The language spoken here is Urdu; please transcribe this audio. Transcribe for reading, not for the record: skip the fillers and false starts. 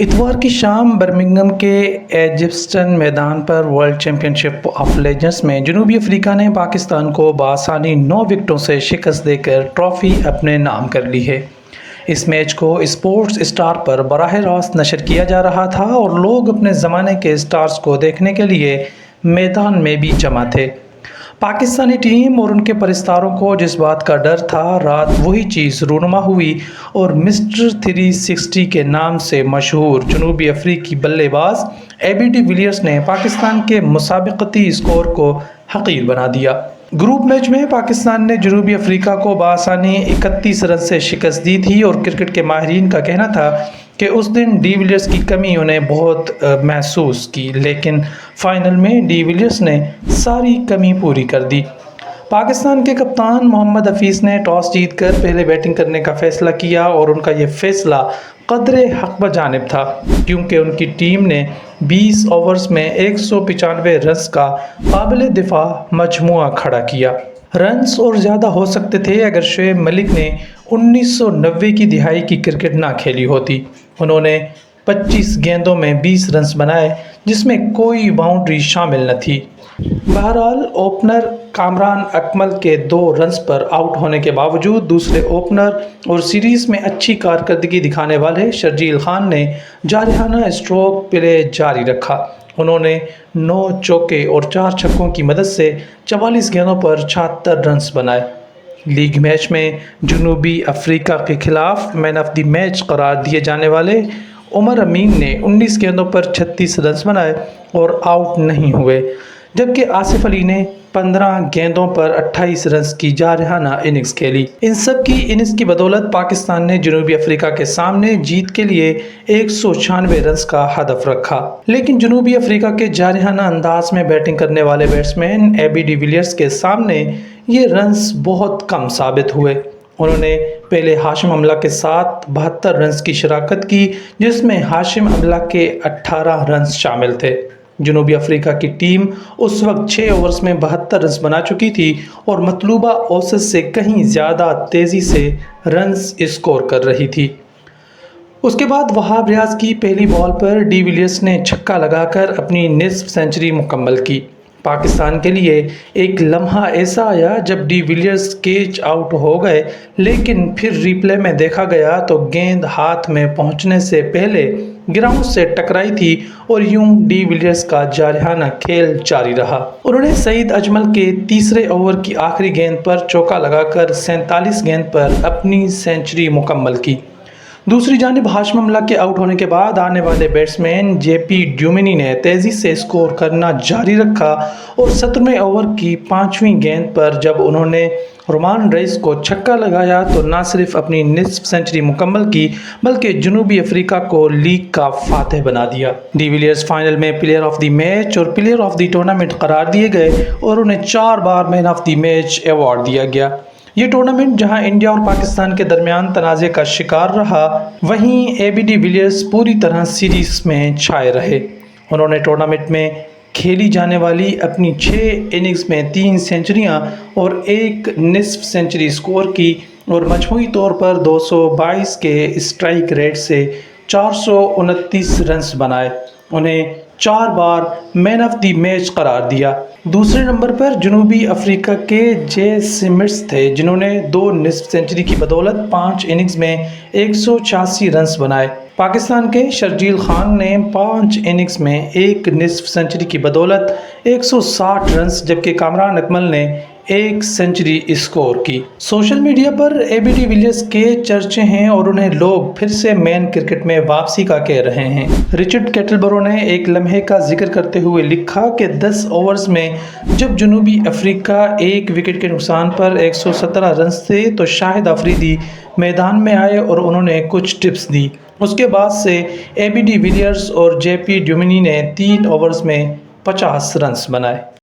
اتوار کی شام برمنگھم کے ایجپسٹن میدان پر world championship of legends میں جنوبی افریقہ نے پاکستان کو بآسانی 9 وکٹوں سے شکست دے کر ٹرافی اپنے نام کر لی ہے۔ اس میچ کو اسپورٹس اسٹار پر براہ راست نشر کیا جا رہا تھا اور لوگ اپنے زمانے کے اسٹارز کو دیکھنے کے لیے میدان میں بھی جمع تھے۔ پاکستانی ٹیم اور ان کے پرستاروں کو جس بات کا ڈر تھا، رات وہی چیز رونما ہوئی اور مسٹر 360 کے نام سے مشہور جنوبی افریقی بلے باز اے بی ڈی ویلیئرز نے پاکستان کے مسابقتی اسکور کو حقیر بنا دیا۔ گروپ میچ میں پاکستان نے جنوبی افریقہ کو بآسانی 31 رن سے شکست دی تھی اور کرکٹ کے ماہرین کا کہنا تھا کہ اس دن ڈی ویلیئرز کی کمی انہیں بہت محسوس کی، لیکن فائنل میں ڈی ویلیئرز نے ساری کمی پوری کر دی۔ پاکستان کے کپتان محمد حفیظ نے ٹاس جیت کر پہلے بیٹنگ کرنے کا فیصلہ کیا اور ان کا یہ فیصلہ قدر حق بجانب تھا، کیونکہ ان کی ٹیم نے 20 اوورز میں 195 رنز کا قابل دفاع مجموعہ کھڑا کیا۔ رنز اور زیادہ ہو سکتے تھے اگر شعیب ملک نے 1990 کی دہائی کی کرکٹ نہ کھیلی ہوتی۔ انہوں نے 25 گیندوں میں 20 رنز بنائے، جس میں کوئی باؤنڈری شامل نہ تھی۔ بہرحال اوپنر کامران اکمل کے 2 رنز پر آؤٹ ہونے کے باوجود دوسرے اوپنر اور سیریز میں اچھی کارکردگی دکھانے والے شرجیل خان نے جارحانہ اسٹروک پلے جاری رکھا۔ انہوں نے 9 چوکے اور 4 چھکوں کی مدد سے 44 گیندوں پر 76 رنز بنائے۔ لیگ میچ میں جنوبی افریقہ کے خلاف مین آف دی میچ قرار دیے جانے والے عمر امین نے 19 گیندوں پر 36 رنز بنائے اور آؤٹ نہیں ہوئے، جبکہ آصف علی نے 15 گیندوں پر 28 رنز کی جارحانہ اننگز کھیلی۔ ان سب کی اننگز کی بدولت پاکستان نے جنوبی افریقہ کے سامنے جیت کے لیے 196 رنز کا ہدف رکھا، لیکن جنوبی افریقہ کے جارحانہ انداز میں بیٹنگ کرنے والے بیٹسمین اے بی ڈی ویلیئرز کے سامنے یہ رنز بہت کم ثابت ہوئے۔ انہوں نے پہلے ہاشم املہ کے ساتھ 72 رنز کی شراکت کی، جس میں ہاشم املہ کے 18 رنز شامل تھے۔ جنوبی افریقہ کی ٹیم اس وقت 6 اوورز میں 72 رنز بنا چکی تھی اور مطلوبہ اوسط سے کہیں زیادہ تیزی سے رنز اسکور کر رہی تھی۔ اس کے بعد وہاب ریاض کی پہلی بال پر ڈی ویلیئرز نے چھکا لگا کر اپنی نصف سنچری مکمل کی۔ پاکستان کے لیے ایک لمحہ ایسا آیا جب ڈی ویلیئرز کیچ آؤٹ ہو گئے، لیکن پھر ری پلے میں دیکھا گیا تو گیند ہاتھ میں پہنچنے سے پہلے گراؤنڈ سے ٹکرائی تھی اور یوں ڈی ویلیئرز کا جارحانہ کھیل جاری رہا۔ انہوں نے سعید اجمل کے تیسرے اوور کی آخری گیند پر چوکا لگا کر 47 گیند پر اپنی سنچری مکمل کی۔ دوسری جانب ہاشم املہ کے آؤٹ ہونے کے بعد آنے والے بیٹسمین جے پی ڈیومنی نے تیزی سے اسکور کرنا جاری رکھا اور 17ویں اوور کی 5ویں گیند پر جب انہوں نے رومان رئیس کو چھکا لگایا تو نہ صرف اپنی نصف سنچری مکمل کی بلکہ جنوبی افریقہ کو لیگ کا فاتح بنا دیا۔ ڈی ویلیئرز فائنل میں پلیئر آف دی میچ اور پلیئر آف دی ٹورنامنٹ قرار دیے گئے اور انہیں 4 بار مین آف دی میچ ایوارڈ دیا گیا۔ یہ ٹورنامنٹ جہاں انڈیا اور پاکستان کے درمیان تنازع کا شکار رہا، وہیں اے بی ڈی ویلیئرز پوری طرح سیریز میں چھائے رہے۔ انہوں نے ٹورنامنٹ میں کھیلی جانے والی اپنی 6 اننگز میں 3 سنچریاں اور 1 نصف سنچری اسکور کی اور مجموعی طور پر 222 کے اسٹرائک ریٹ سے 429 رنز بنائے۔ انہیں 4 بار مین آف دی میچ قرار دیا۔ دوسرے نمبر پر جنوبی افریقہ کے جے سمٹس تھے، جنہوں نے 2 نصف سنچری کی بدولت 5 اننگز میں 186 رنز بنائے۔ پاکستان کے شرجیل خان نے 5 اننگز میں 1 نصف سنچری کی بدولت 160 رنز، جبکہ کامران اکمل نے 1 سنچری اسکور کی۔ سوشل میڈیا پر اے بی ڈی ویلیئرز کے چرچے ہیں اور انہیں لوگ پھر سے مین کرکٹ میں واپسی کا کہہ رہے ہیں۔ رچرڈ کیٹلبرو نے ایک لمحے کا ذکر کرتے ہوئے لکھا کہ 10 اوورز میں جب جنوبی افریقہ 1 وکٹ کے نقصان پر 117 رنز تھے تو شاہد آفریدی میدان میں آئے اور انہوں نے کچھ ٹپس دی۔ اس کے بعد سے اے بی ڈی ویلیئرز اور جے پی ڈیومنی نے 3 اوورز میں 50 رنز بنائے۔